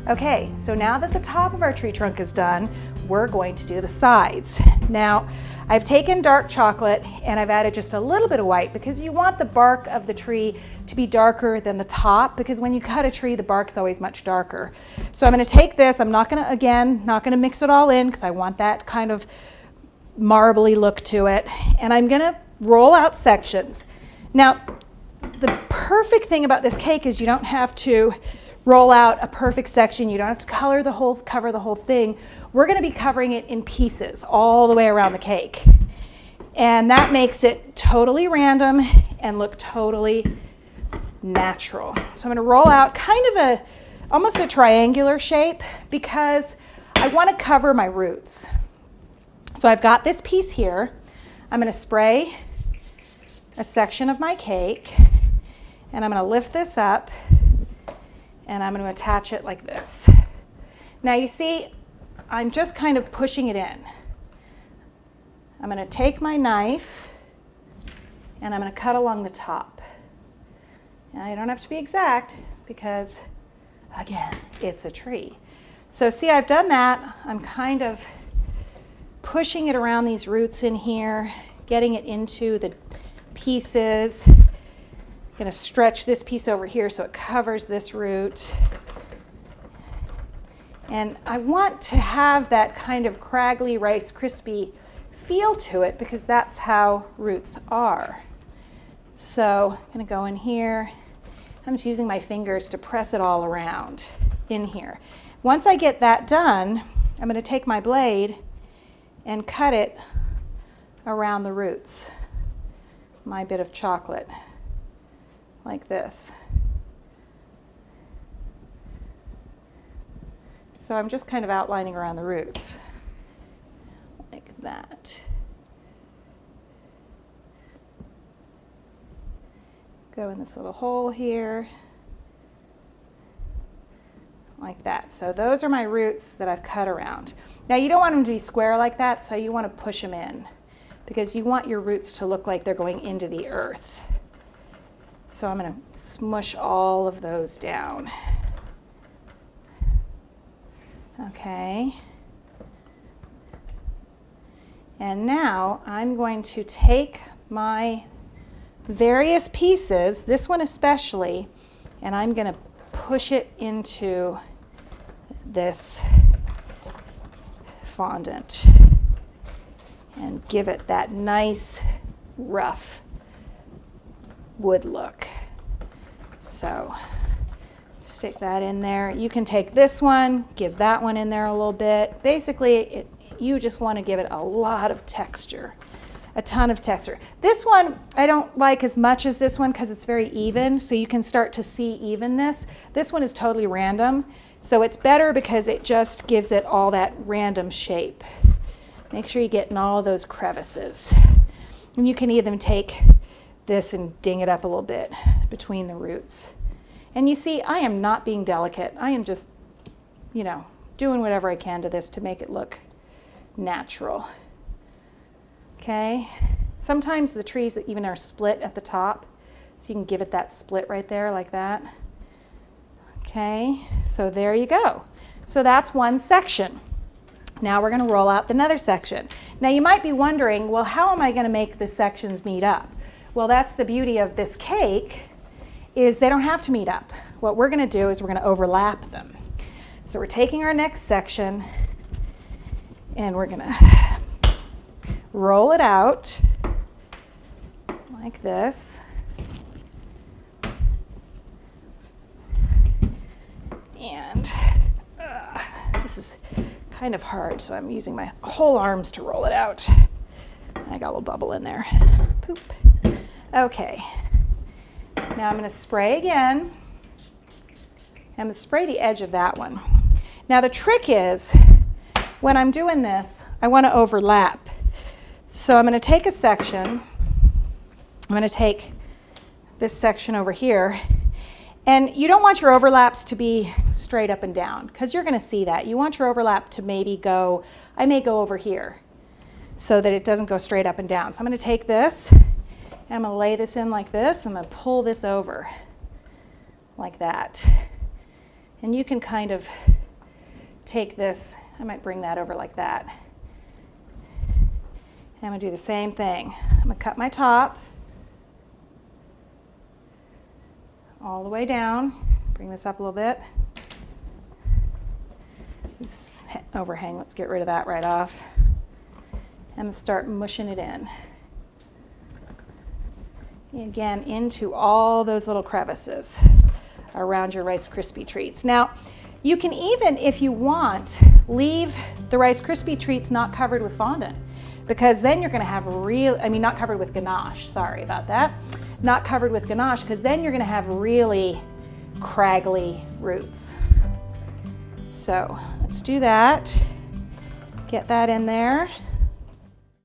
Okay, so now that the top of our tree trunk is done, we're going to do the sides. Now, I've taken dark chocolate and I've added just a little bit of white because you want the bark of the tree to be darker than the top, because when you cut a tree, the bark's always much darker. So I'm going to take this, I'm not going to mix it all in because I want that kind of marbly look to it, and I'm going to roll out sections. Now, the perfect thing about this cake is you don't have to roll out a perfect section. You don't have to cover the whole thing. We're going to be covering it in pieces all the way around the cake. And that makes it totally random and look totally natural. So I'm going to roll out kind of almost a triangular shape because I want to cover my roots. So I've got this piece here. I'm going to spray a section of my cake and I'm going to lift this up and I'm going to attach it like this. Now you see, I'm just kind of pushing it in. I'm going to take my knife and I'm going to cut along the top. Now you don't have to be exact because, again, it's a tree. So see, I've done that. I'm kind of pushing it around these roots in here, getting it into the pieces. I'm going to stretch this piece over here so it covers this root. And I want to have that kind of craggly Rice Krispie feel to it because that's how roots are. So I'm going to go in here. I'm just using my fingers to press it all around in here. Once I get that done, I'm going to take my blade and cut it around the roots. My bit of chocolate. Like this. So I'm just kind of outlining around the roots, like that. Go in this little hole here, like that. So those are my roots that I've cut around. Now you don't want them to be square like that, so you want to push them in because you want your roots to look like they're going into the earth. So I'm going to smush all of those down. Okay. And now I'm going to take my various pieces, this one especially, and I'm going to push it into this fondant and give it that nice rough wood look. So stick that in there. You can take this one, give that one in there a little bit. Basically, you just want to give it a lot of texture, a ton of texture. This one I don't like as much as this one because it's very even, so you can start to see evenness. This one is totally random, so it's better because it just gives it all that random shape. Make sure you get in all of those crevices. And you can even take this and ding it up a little bit between the roots. And you see, I am not being delicate. I am just, doing whatever I can to this to make it look natural. Okay? Sometimes the trees that even are split at the top, so you can give it that split right there like that. Okay, so there you go. So that's one section. Now we're going to roll out another section. Now you might be wondering, well, how am I going to make the sections meet up? Well, that's the beauty of this cake, is they don't have to meet up. What we're going to do is we're going to overlap them. So we're taking our next section and we're going to roll it out like this. And this is kind of hard, so I'm using my whole arms to roll it out. I got a little bubble in there. Poop. Okay. Now I'm going to spray again. I'm going to spray the edge of that one. Now the trick is, when I'm doing this, I want to overlap. So I'm going to take a section. I'm going to take this section over here. And you don't want your overlaps to be straight up and down, because you're going to see that. You want your overlap to maybe go, I may go over here, so that it doesn't go straight up and down. So I'm going to take this, and I'm going to lay this in like this. I'm going to pull this over like that. And you can kind of take this, I might bring that over like that. And I'm gonna do the same thing. I'm gonna cut my top all the way down. Bring this up a little bit. This overhang, let's get rid of that right off. I'm gonna start mushing it in. Again, into all those little crevices around your Rice Krispie Treats. Now, you can even, if you want, leave the Rice Krispie Treats not covered with fondant, because then you're gonna have not covered with ganache, sorry about that. Not covered with ganache, because then you're gonna have really craggly roots. So let's do that. Get that in there.